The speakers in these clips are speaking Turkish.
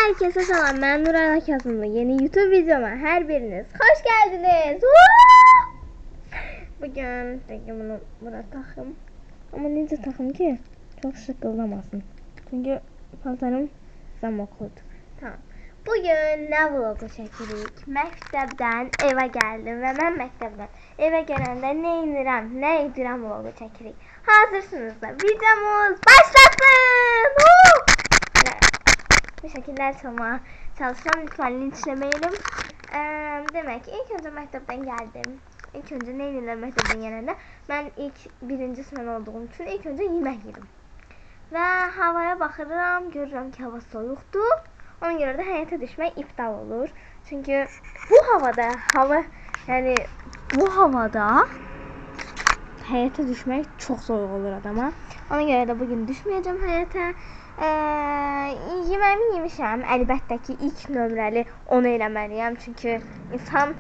Herkese selam, ben Nuray Kazımlı. Yeni YouTube videoma her biriniz hoş geldiniz. Bugün bunu buraya takım. Ama nece takım ki çok şıkıldamasın. Çünkü paltarım zamak oldu. Tamam. Bugün ne vlogu çekirik? Məktəbdən evə gəldim və mən məktəbdən evə gələndə nə inirəm, nə edirəm vlogu çekirik. Hazırsınız da videomuz başlasın. Bu şekilde açılmaya çalışacağım. Lütfen linçlemeyelim. Demek ki ilk önce məktəbdən geldim. İlk önce ne inirəm məktəbdən gələndə? Ben ilk birinci sınıf olduğum için ilk önce yemek yedim. Ve havaya bakıram, görürüm ki hava soğuktur. Ona göre de həyata düşmək iptal olur. Çünkü bu havada həyata düşmək çok soğuk olur adama. Ona göre de bugün düşmeyeceğim həyata. Yeməğimi yemişəm. Əlbəttə ki ilk nömrəli onu eləməliyəm. Çünkü insan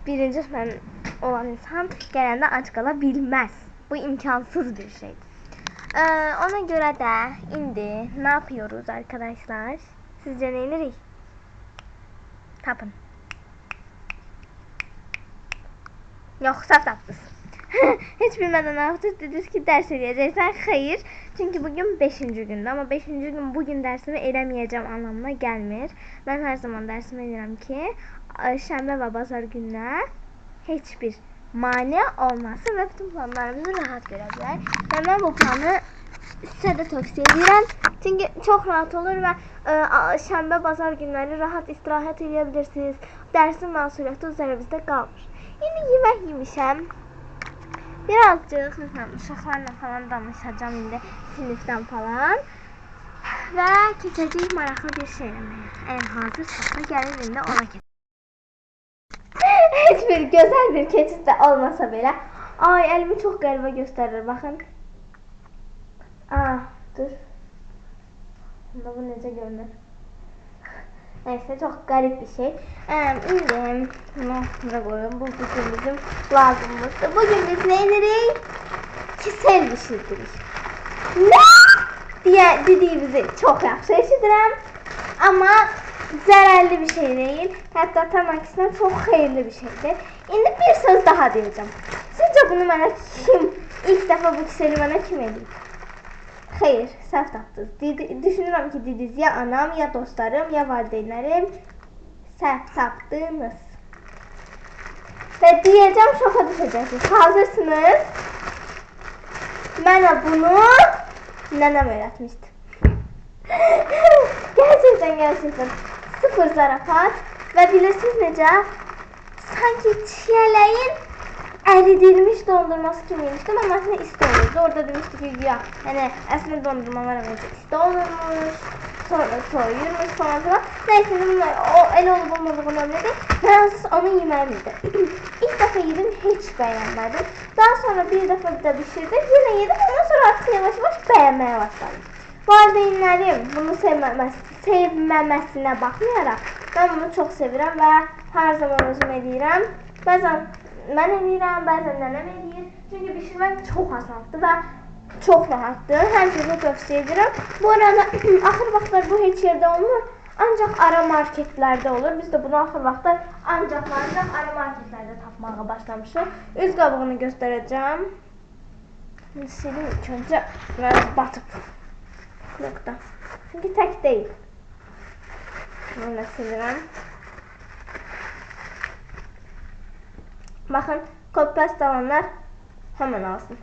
birinci sınıf olan insan gələndə aç qala bilməz. Bu imkansız bir şeydir. Ona göre de indi ne yapıyoruz arkadaşlar? Sizce ne iniriz? Tapın. Yok, saf tapdınız. Hiç bilmeden ne yaptık? Dediniz ki ders edeceksen. Hayır. Çünkü bugün 5. gündü. Ama 5. gün bugün dersimi eləməyəcəm anlamına gelmir. Ben her zaman dersimi edirəm ki şənbə və bazar günlər heç bir mane olmasın ve bütün planlarımızı rahat görebilirler. Ve ben bu planı size de tavsiye edirəm. Çünkü çok rahat olur ve şənbə bazar günləri rahat istirahat edebilirsiniz. Dersin məsuliyyəti üzərinizdə qalmır. Yine yemek yemişəm. Birazcık uşaqlarla falan danışacağım indi sinifdən falan. Və keçəcəyik maraqlı bir şey eləməyə. Eğer hazırsa gəlin indi ona keçək. Hiçbir güzel bir keçid de olmasa belə. Ay, elimi çok qəribə göstərir, baxın. Dur. Bunda bu necə görünür? Neyse, çok garip bir şey. İndi bunu buraya koyalım. Bu bugün bizim lazımımızdır. Bugün biz ne ederiz? Kisel pişiririk. Ne? Diye dediğimizi çok yaxşı eşidirəm. Ama zararlı bir şey değil. Hatta tam aksine çok hayırlı bir şeydir. Şimdi bir söz daha diyeceğim. Sizce bunu bana kim, ilk defa bu kiseli bana kim edeyim? Hayır, səhv tapdınız. Düşünürəm ki, dediniz ya anam, ya dostlarım, ya valideynlərim. Səhv tapdınız. Ve diyeceğim, şoka düşəcəksiniz. Hazırsınız? Mənə bunu nənəm öyrətmişdi. Gerçekten. Sıfır zarafat. Ve bilirsiniz necə? Sanki çiyələyin eridilmiş dondurması kimi yemiştim ama aslında istiyoruz. Orada demiştik ki ya hani aslında dondurma var ama işte olurmuş, sonra soyulmuş falan. Neyse bunlar o el olup olmadığını önemli değil. Ben onu yemeliydim. İlk defa yedim, hiç beğenmedim. Daha sonra bir defa da pişirdim, yine yedim, ondan sonra artık yavaş yavaş beğenmeye başladım. Valideynlerim bunu sevmemesine bakmayarak ben bunu çok sevirəm ve her zaman özüm edirəm. Bazen ben edirəm, bazen nənəm edir. Çünkü pişirmək çok asandır ve çok rahattır. Herkese tövsiye ederim. Bu arada axır vaxtlar bu heç yerdə olmur. Ancak ara marketlerde olur. Biz de bunu axır vaxtlar ancak ara marketlerde tapmağa başlamışıq. Üz qabığını göstereceğim. Sileyim ilk önce. Biraz batıp. Nokta. Çünkü tek değil. Bunu silirəm. Bakın, copy paste alanlar hemen alsın.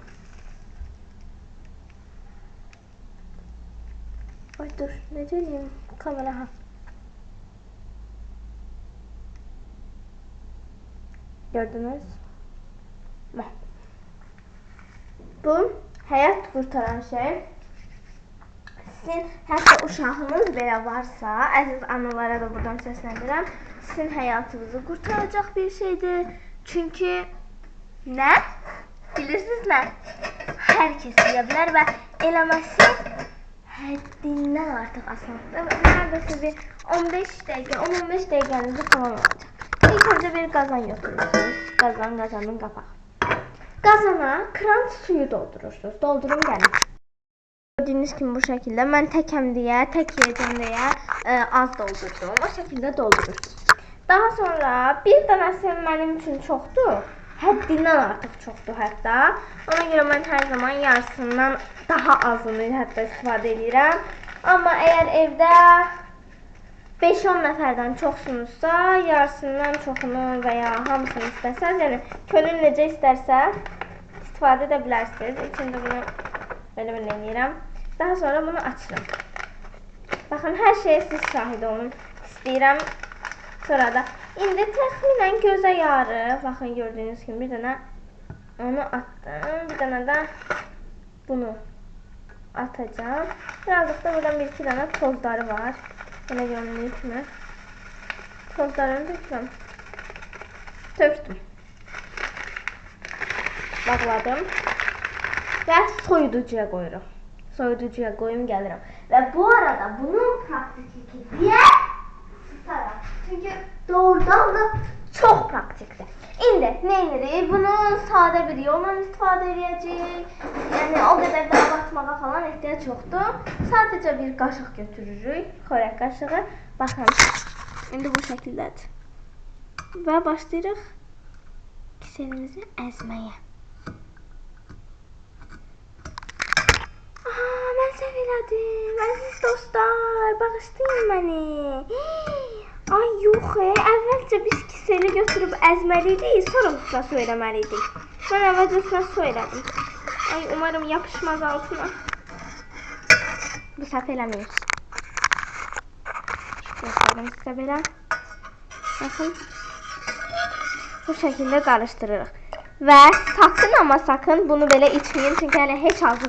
Ay dur, ne diyeyim kamera ha. Gördünüz mü? Bu hayat kurtaran şey. Sizin hatta uşağınız belə varsa, əziz analara da buradan səsləndirəm. Sizin həyatınızı kurtaracak bir şeydir. Çünkü ne? Bilirsiniz ne? Herkes yiyebilir ve eləməsi həddindən artıq asandır. Neredeyse bir 15 dakika, 10-15 dakikanızı falan olacak. İlk önce bir kazan götürürsünüz. Kazanın kapağı. Kazana kran suyu doldurursunuz. Doldurun gelin. gördüğünüz gibi bu şekilde. Ben tekəm deyə, tek yiyeceğim deyə az doldurdum. O şekilde doldurur. Daha sonra bir dənəsi mənim üçün çoxdur. Həddindən artıq çoxdur hətta. Ona görə mən hər zaman yarısından daha azını hətta istifadə edirəm. Amma əgər evdə 5-10 nəfərdən çoxsunuzsa, yarısından çoxunu və ya hamısını istəsəz, yəni könül necə istərsə istifadə edə bilərsiniz. İçində bunu belə eləyirəm. Daha sonra bunu açıram. Baxın, hər şeyə siz şahid olun istəyirəm. Sonra da indi təxminən gözə yarı. Baxın, gördüyünüz kimi bir dənə onu attım. Bir dənə də bunu atacağım. Birazcık da buradan bir iki dənə tozları var. Belə gördüyünüz kimi. Tozlarını tökürəm. Töktüm. Bağladım. Və soyuducuya qoyuram. Soyuducuya qoyum gəlirəm. Və bu arada bunun praktiki deyə tutarım. Çünki doğrudan da çox praktikdir. İndi nə edirik? Bunu sadə bir yolla istifadə edəcəyik. Yəni o qədər də abartmağa falan ehtiyac yoxdur. Sadəcə bir qaşıq götürürük. Xörək qaşığı. Baxın. İndi bu şəkildədir. Və başlayırıq kiselimizi əzməyə. Mən səhv elədim. Əziz dostlar, bağışlayın məni. Ay yox, əvvəlcə biz kiseli götürüb əzməliydik, sonra üstünə su eləməliydik. Mən əvvəlcə üstünə su elədim. Ay, umarım yapışmaz altına. Bu səhv eləməyir. Göstərim sizə belə. Baxın. Bu şəkildə qarışdırırıq. Və sakın ama sakın bunu belə içməyin, çünki hələ heç hazır.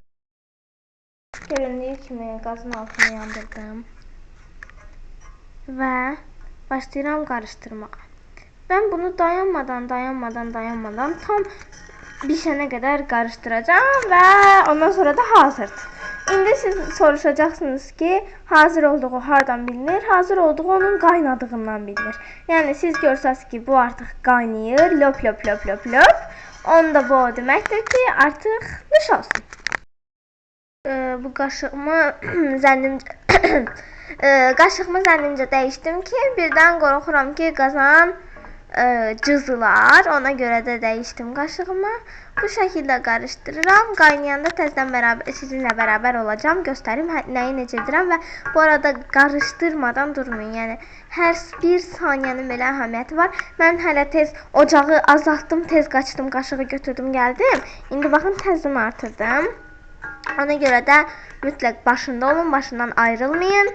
Göründüyü kimi qazın altını yandırdım. Və başlayıram qarışdırmağa. Ben bunu dayanmadan tam pişene kadar karıştıracağım ve ondan sonra da hazırdır. İndi siz soruşacaqsınız ki, hazır olduğu hardan bilinir? Hazır olduğu onun qaynadığından bilinir. Yəni siz görsəz ki, bu artıq qaynayır, löp löp löp löp löp. Onda bu o deməkdir ki, artıq nuş olsun. Bu qaşığımı zənnimcə dəyişdim ki, birdən qorxuram ki, qazan cızılar. Ona görə də dəyişdim qaşığımı. Bu şəkildə qarışdırıram. Qaynayanda təzədən sizinlə bərabər olacağım. Göstərim nəyi necə edirəm və bu arada qarışdırmadan durmayın. Yəni hər bir saniyənin belə əhəmiyyəti var. Mən hələ tez ocağı azaltdım, tez qaçdım, qaşığı götürdüm, gəldim. İndi baxın təzdən artırdım. Ona görə də mütləq başında olun, başından ayrılmayın.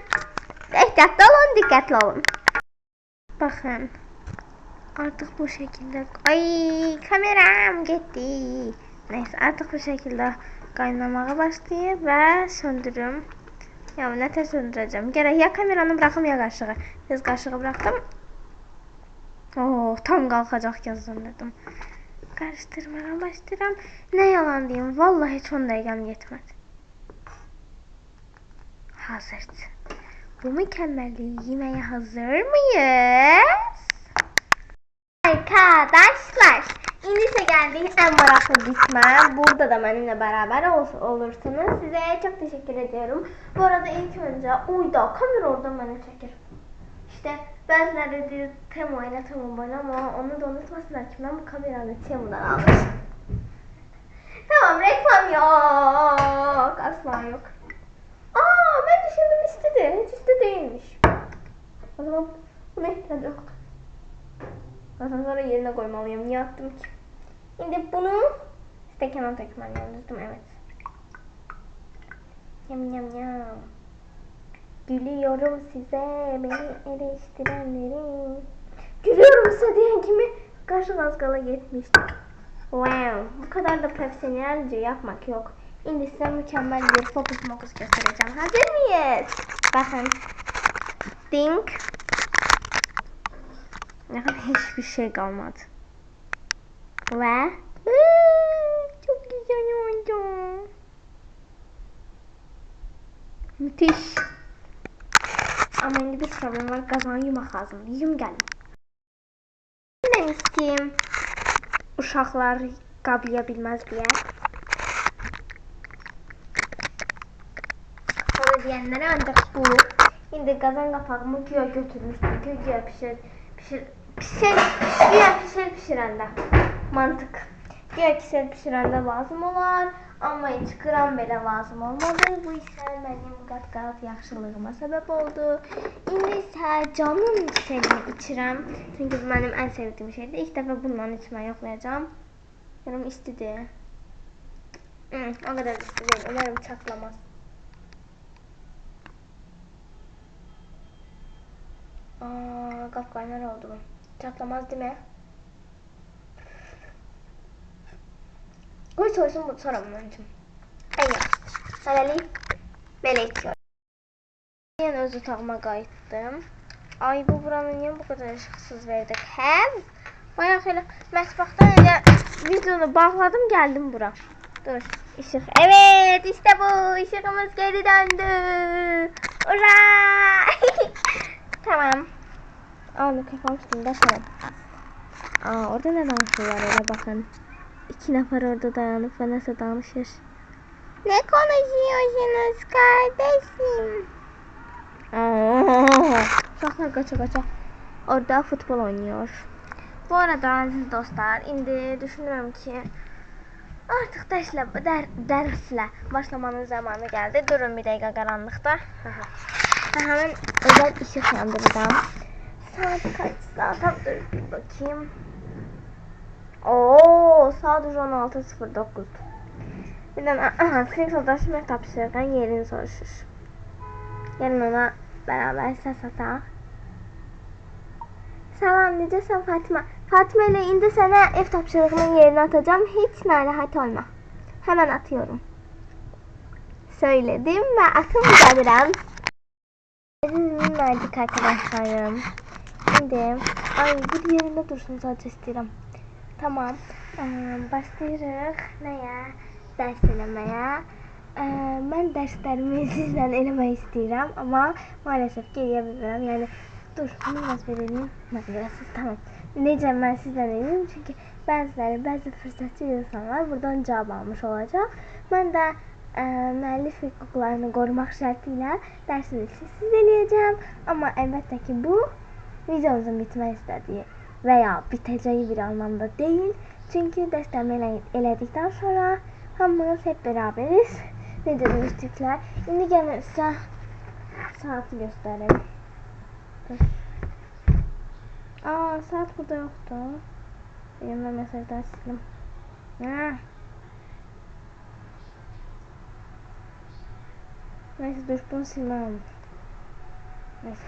Ehtiyatlı olun, diqqətli olun. Baxın. Artık bu şekilde, ay kameram gitti. Neyse, artık bu şekilde kaynamaya başlayır ve söndürürüm. Ya ne tez söndüreceğim. Gerek ya kameranı bırakım ya kaşığı. Tez kaşığı bıraktım. Oo, tam kalkacak ya söndürdüm. Karıştırmaya başlayacağım. Ne yalan diyeyim, vallahi hiç 10 dakikam yetmedi. Hazır. Bu mükemmelliği yemeye hazır mıyız? Arkadaşlar, indi ise geldik en meraklı kısma. Burada da benimle beraber olursunuz. Size çok teşekkür ediyorum. Bu arada ilk önce uyda kamera oradan beni çekir. İşte bazıları diyor Temo ile Temo bana, ama onu da unutmasınlar ki ben bu kameranı Temo'dan almışım. Tamam, reklam yok. Asla yok. Aa, ben düşündüm istedi. Hiç istedi değilmiş. O zaman buna ihtiyaç yok. Sonra yerine koymalıyım. Niye attım ki? Şimdi bunu stekana tekmen yandırdım. Evet. Yam yam yam. Gülüyorum size, beni eleştirenleri. Gülüyorum size diyen kimi kaşı az kala gitmiştik. Wow. Bu kadar da profesyonelce yapmak yok. Şimdi size mükemmel bir fokus göstereceğim. Hazır mıyız? Bakın. Ding. Hiçbir şey kalmadı. Ve çok güzel oldu. Müthiş. Ama indi bir problem var. Kazan yumaq lazım. Yum gəlin. Demiştim. Uşaqlar qablaya bilməz deyə. diyenlere ancak bu. Şimdi kazan kapağımı güya götürmüştüm. Güya pişirende. Mantık. Güya pişirende lazım olar. Ama hiç gram belə lazım olmadı. Bu isə mənim qat-qat yaxşılığıma səbəb oldu. İndi isə canım çiçeğini içirəm. Çünki bu mənim ən sevdiyim şeydir. İlk dəfə bundan içməyi yoxlayacağım. Yarım istidir. O kadar isti değil. Umarım çatlamaz. Kapkaynar oldu bu. Çatlamaz değil mi? Koy soysun bu sonra bunun için. Evet. Hələlik belə içiyorum. Yine öz otağıma qayıtdım. Ay bu buranı niye bu kadar ışıksız verdik? Hem bayağı elə mətbəxdən elə videonu bağladım geldim bura. Dur ışık. Evet işte bu ışığımız geri döndü. Ura! Tamam. Kapamıştım da tamam. Orada ne danışıyorlar öyle bakın. 2 nefer orada dayanıp ve nasıl danışır. Ne konuşuyorsunuz kardeşim? Uşaqlar qaça orada futbol oynuyor. Bu arada aziz dostlar, indi düşünürüm ki artık dərslə başlamanın zamanı geldi. Durun bir dəqiqə qaranlıqda. Hemen özel ışık yandıracağım. Saat kaç? Saat dur bir bakayım. Saat 16:09. Birdən sinif yoldaşım tapşırırken yerini soruşur. Gelin ona beraber ses ataq. Salam, necəsən Fatıma? Fatıma ile indi sana ev tapşırığının yerini atacağım. Hiç narahat olma. Hemen atıyorum. Söyledim ve atım gelirəm. Verdik arkadaşlarım. Şimdi bir yerinde dursun sadece istedim. Tamam. Başlayırıq nəyə? Dərs eləməyə. Mən dərslərimi sizlə eləmək istəyirəm, amma maalesef geriyə bilmirəm. Yəni dur, biraz verelim. Məqsədsiz tamam. Necə mən sizlə eləyim? Çünki bəzi fürsətçi insanlar buradan cavab almış olacaq. Mən də müəllif hüquqlarını qorumaq şərtilə dərsini siz eləyəcəm. Amma əlbəttə ki bu videomuzun bitmək istədiyi və ya bitəcəyi bir anlamda deyil. Çünki dərslərimi elədikdən sonra hamımız hep beraberiz. Ne dediniz Türkler? Şimdi gelin size saati göstereyim. Saat burada yoktu. Yanımda mesajlar sildim. Neyse dur bunu silmem. Neyse.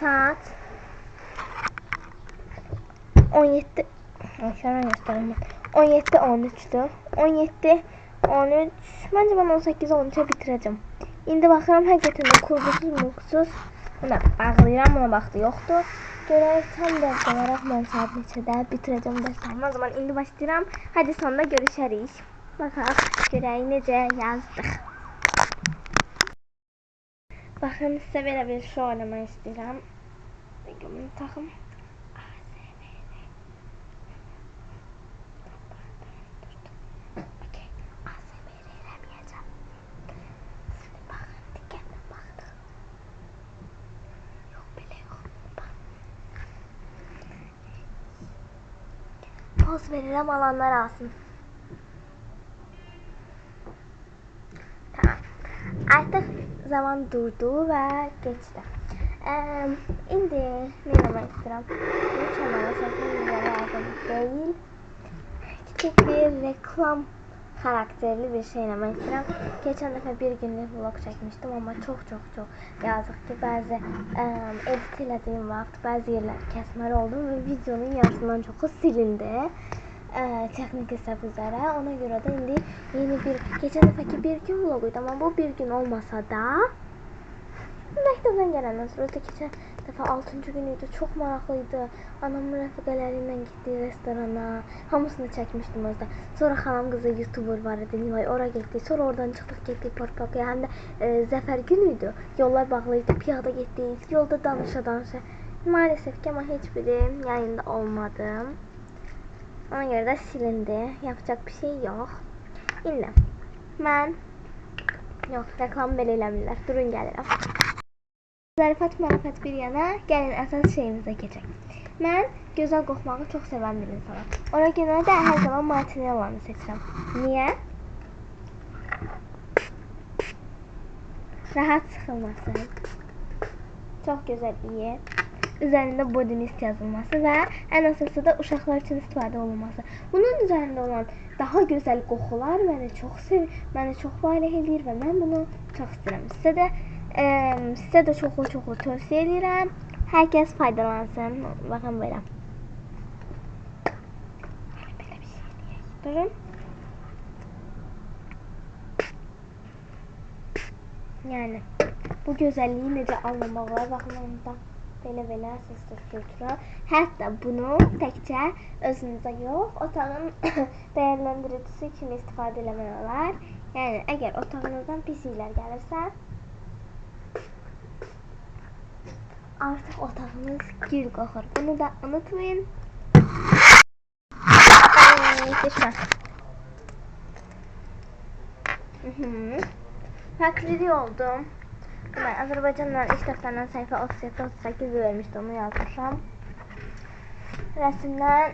Saat 17. Şöyle göstereyim. 17:13'tü. 17:13. Bence ben 18:13'e bitireceğim. İndi baxıram həqiqətən də kurgusuz muksuz. Buna bağlayıram, buna baxdı yoxdur. Görək tam dərs olaraq mən saat neçədə bitirəcəm dərslərimi. O zaman indi başlayıram. Hadi sonunda görüşərik. Baxaq görək necə yazdıq. Baxın sizə belə bir show eləmək istəyirəm. Bunu taxım. Poz veririm, alanlar alsın. Tamam. Artık zaman durdu ve geçti. İndi ne demek istiyorum? Bu çamara sakın lazım değil. Küçük bir reklam karakterli bir şey demek istiyorum. Geçen defa bir günlük vlog çekmiştim ama çok yazık ki bazı edit elədiyim vaxt bazı yerler kesməli oldum ve videonun yarısından çoxu silindi. Texnik hesab üzere. Ona göre de indi yeni bir geçen defaki bir gün vloguydu ama bu bir gün olmasa da məktəbdən gələndən sonra geçen defa 6. günüydü. Çok maraklıydı. Anamın rəfiqələriylə gittiği restorana. Hamısını çekmiştim özdə. Sonra xalam kızı YouTuber var idi. Nilay oraya gitti. Sonra oradan çıxdıq getdik Portpakaya. Həm də zəfər günüydü. Yollar bağlıydı. Piyada getdik. Yolda danışa. Maalesef ki ama hiçbiri yayında olmadı. Ona göre de silindi. Yapacak bir şey yok. İndi mən Yox, reklam belə eləmirlər. Durun gəlirəm. Zarafat marafat bir yana, gəlin əsas şeyimizə keçək. Mən gözəl qoxmağı çox sevən bir insanam. Ona görə də hər zaman Martinellanı seçirəm. Niyə? Rahat sıxılması, çox gözəl iyi, üzərində body mist yazılması və ən əsası da uşaqlar üçün istifadə olunması. Bunun üzərində olan daha gözəl qoxular məni çox valeh edir və mən bunu çox istəyirəm. Sizə də çoxlu tövsiyə edirəm. Hər kəs faydalansın. Baxın belə. Belə bir şey deyək. Durun. Yəni bu gözəlliyi necə anlamaq olar? Baxın onda belə səs götürür. Hətta bunu təkcə özünüzə yox, otağın dəyərləndiricisi kimi istifadə etmək olar. Yəni əgər otağınızdan pis iylər gəlirsə, artıq otağınız gül qoxur. Bunu da unutmayın. Taklidi oldum. Ben Azerbaycan'dan ilk defterden sayfa 37-38 vermişti, onu yazmışam. Resimden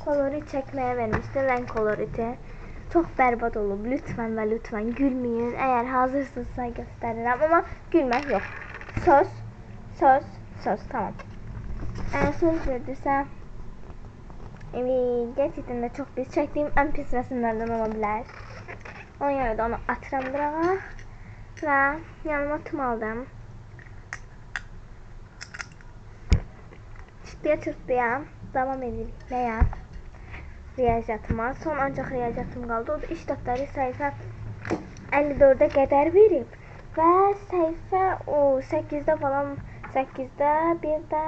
kolorit çekmeye vermişti, renk koloriti. Çok berbat olub, lütfen ve lütfen gülmeyin. Eğer hazırsınızsa gösteririm ama gülmek yok. Söz, tamam. Eğer söz verdiysem, gerçekten de çok pis çektiğim en pis resimlerden olabilir. Onun yerine de onu atıram durağa. Və yanıma tüm aldım. Çırpıya davam edilməyə riyaziyatıma. Son ancaq riyaziyyatım qaldı. O da iş dəftəri səhifə 54-ə qədər verib. Və səhifə 8-də falan, 8-də bir də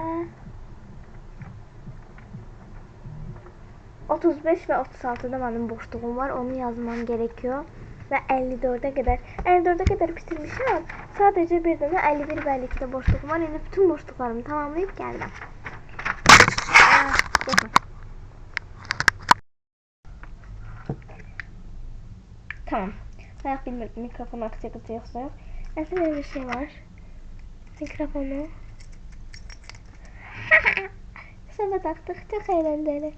35 və 36-da mənim boşluğum var. Onu yazmam gerekiyor. Ve 54'e kadar bitirmişim. Sadece bir tane 51 ve 52'de boşluk var. Yani bütün boşluklarımı tamamlayıp geldim. Tamam. Ben bilmirdim mikrofonu açacak yoksa yok. Aslında bir şey var. Mikrofonu. Sonra taktık, çok eğlenceli.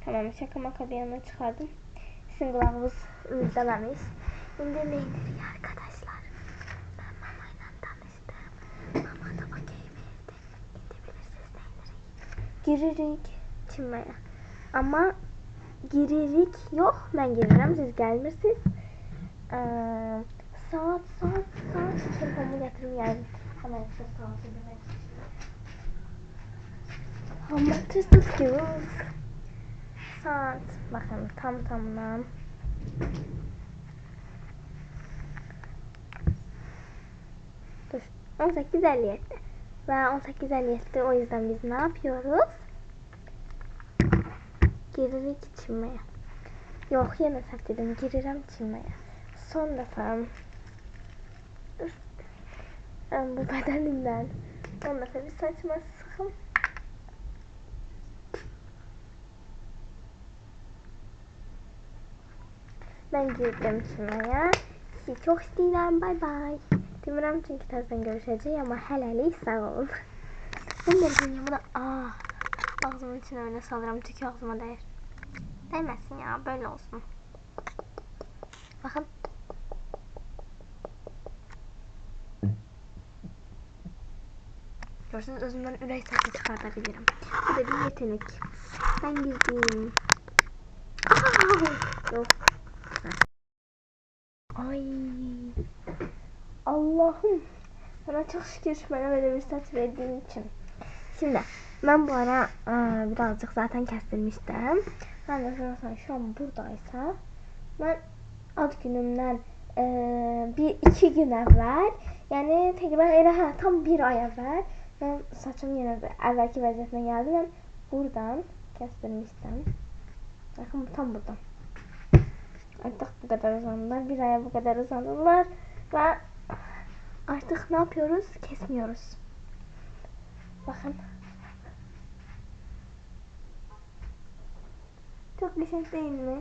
Tamam, şaka maka bir yana çıkardım. Sizin kulağınız ürdememiş. Şimdi neydi arkadaşlar? Ben mamayla tanıştım. Mama da okey verdi. Şimdi bilirsiniz neyleri. Giririk çinmeye. Ama giririk yok. Ben giririm, siz gelmirsiniz. Saat. Telefonumu getirin geldim. Hemen size saati demek. Ama tüsüz gibi. Saat, bakın tam tamına 18.57 ve 18.57 o yüzden biz ne yapıyoruz? Giririk çinmeye. Yok, yine səhv dedim, girirəm çinmeye. Son defa bu bedenimden son defa bir saçma sıkım. Ben girdim çinmeye. Sizi çok istəyirəm, bye bye. Demirəm çünkü təzdən görüşəcəyik, ama hələlik sağ olun. Ben de bunu da ağzımın içine öyle salıram, çünkü ağzıma değer. Değmesin ya, böyle olsun. Bakın. Görsünüz, özümden ürək səsi çıxartabilirim. Bu da bir yetenek. Ben girdim. Yok. Ay. Allah'ım. Sana çok şükür bana böyle bir saç verdiğin için. Şimdi ben bu ara birazcık zaten kestirmiştim. Ben de sorarsan şu an buradaysa ben ad günümden iki gün evvel, yani tekrar tam bir ay evvel ben saçım yine evvelki vəziyyətinə geldi. Ben buradan kestirmiştim. Bakın tam buradan. Artık bu kadar uzandılar. Bir aya bu kadar uzandılar. Ve artık ne yapıyoruz? Kesmiyoruz. Bakın. Çok güzel değil mi?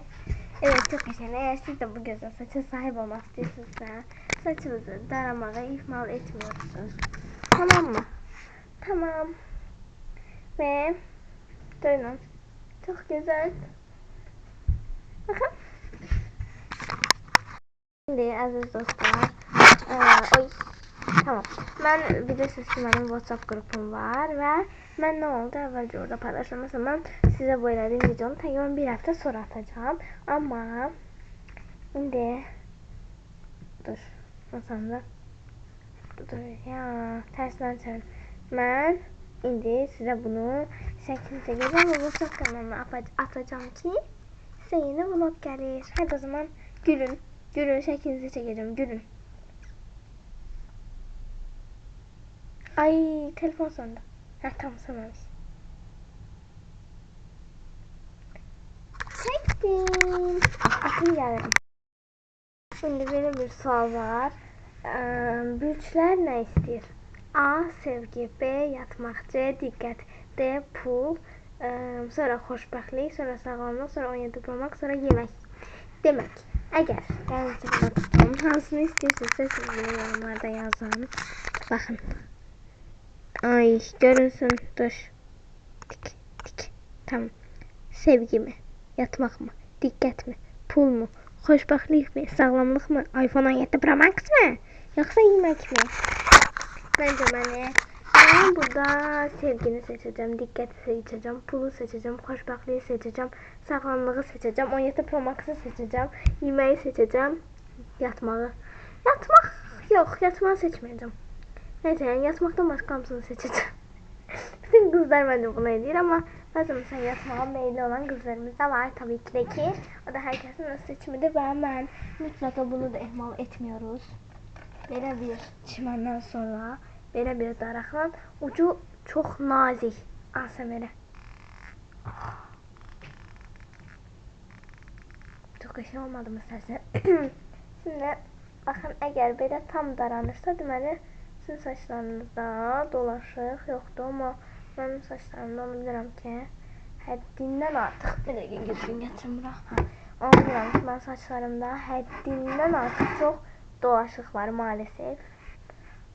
Evet, çok güzel. Eğer siz de bu güzel saça sahip olmak istiyorsanız saçınızı daramağı ihmal etmiyorsunuz. Tamam mı? Tamam. Ve dönün. Çok güzel. Bakın. Şimdi aziz dostlar. Oy. Tamam. Ben bilirsiniz ki benim WhatsApp grubum var ve ben ne oldu evvelce orada paylaştım. Mesela ben size bu elediğim videonu tekrar bir hafta sonra atacağım. Ama şimdi dur. Masamda dur ya. Tersten çevir. Ben şimdi size bunu şeklinde geleceğim ve WhatsApp kanalına atacağım ki size yeni vlog gelir. Hadi o zaman gülün. Gülün şeklinizi çekeceğim. Gülün. Ay telefon sonunda. Tamam sonramış. Çektim. Bakın geldim. Şimdi böyle bir soru var. Büyükler ne istiyor? A. Sevgi. B. Yatmak. C. Dikkat. D. Pul. Sonra xoşbəxtlik. Sonra sağlamlıq. Sonra 17 bulmak. Sonra yemek. Demek. Eğer ben size bakıyorum. Hansını istiyorsanız siz bunu yorumlarda yazın. Bakın. Ay görünsün. Dur. Tik tik. Tamam. Sevgi mi? Yatmak mı? Dikkat mi? Pul mu? Xoşbəxtlik mi? Sağlamlıq mı? iPhone 17 Pro Max mı? Yoksa yemek mi? Bence ben burada sevgini seçeceğim, dikkati seçeceğim, pulu seçeceğim, xoşbəxtliyi seçeceğim, sağlamlığı seçeceğim, 17 Pro Max'ı seçeceğim, yemeği seçeceğim, yatmağı. Yatmak yok, yatmağı seçmeyeceğim. Neyse yani yatmaktan başka hamısını seçeceğim. Bütün kızlar bence bunu ediyor ama bazen mesela yatmağa meyilli olan kızlarımız da var tabii ki. O da herkesin öz seçimidir ve ben mutlaka bunu da ihmal etmiyoruz. Belə bir çimenden sonra belə bir daraqla ucu çok nazik ASMR. Çok şey olmadı mı səsi? Şimdi baxın əgər belə tam daranırsa deməli sizin saçlarınızda dolaşıq yoxdur amma benim saçlarımda onu bilirəm ki həddindən artıq bir dəqiqə gözüm gətirim bura. Onu bilirəm ki ben saçlarımda həddindən artıq çox dolaşıq var maalesef.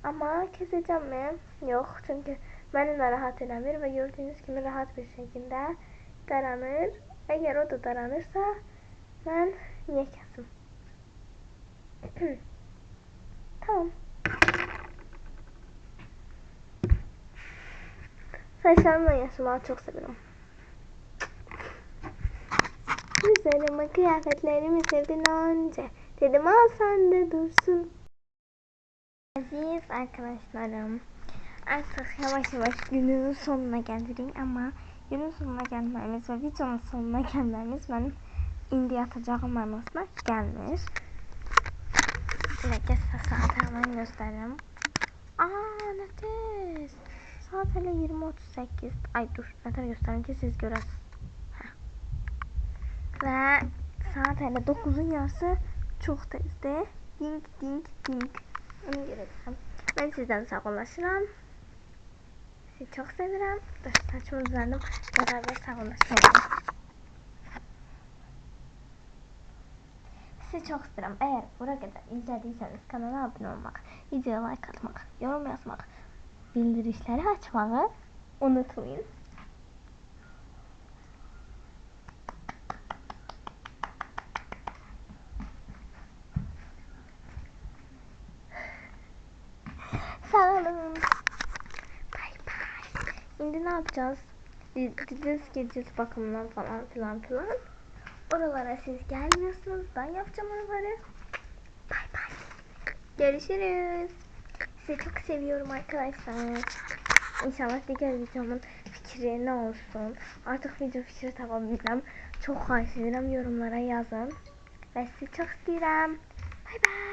Ama keseceğim mi? Yok çünkü beni narahat edemir ve gördüğünüz gibi rahat bir şekilde daranır. Eğer o da daranırsa ben niye kesim? Tamam. Saçlarımla yaşamayı çok seviyorum. Üzerime kıyafetlerimi sevdin önce. Dedim al sen de dursun. Aziz arkadaşlarım. Artık yavaş yavaş günün sonuna geldik ama günün sonuna gelmemiz ve videonun sonuna gelmemiz benim indi atacağım manasına gelmiş. Bir dakika saat hemen göstereyim. Nefes. Saat hele 20:38. Ay dur nefes göstereyim ki siz göresiniz. Ve saat hele 9'un yarısı çok tezde. Ding ding ding. Onu göreceğim. Ben sizden sağollaşıram. Sizi çok seviyorum. Dur saçımı düzendim. Beraber sağollaşmayalım. Sizi çok seviyorum. Eğer buraya kadar izlediyseniz kanala abone olmak, videoya like atmak, yorum yazmak, bildirişleri açmayı unutmayın. Sağ olun. Bye bye. Şimdi ne yapacağız? Cilt bakımından falan filan. Oralara siz gelmiyorsunuz. Ben yapacağım oraları. Bye bye. Görüşürüz. Sizi çok seviyorum arkadaşlar. İnşallah diğer videomun fikri ne olsun. Artık video fikri tapabilmem. Çok hoş yorumlara yazın. Ve sizi çok seviyorum. Bye bye.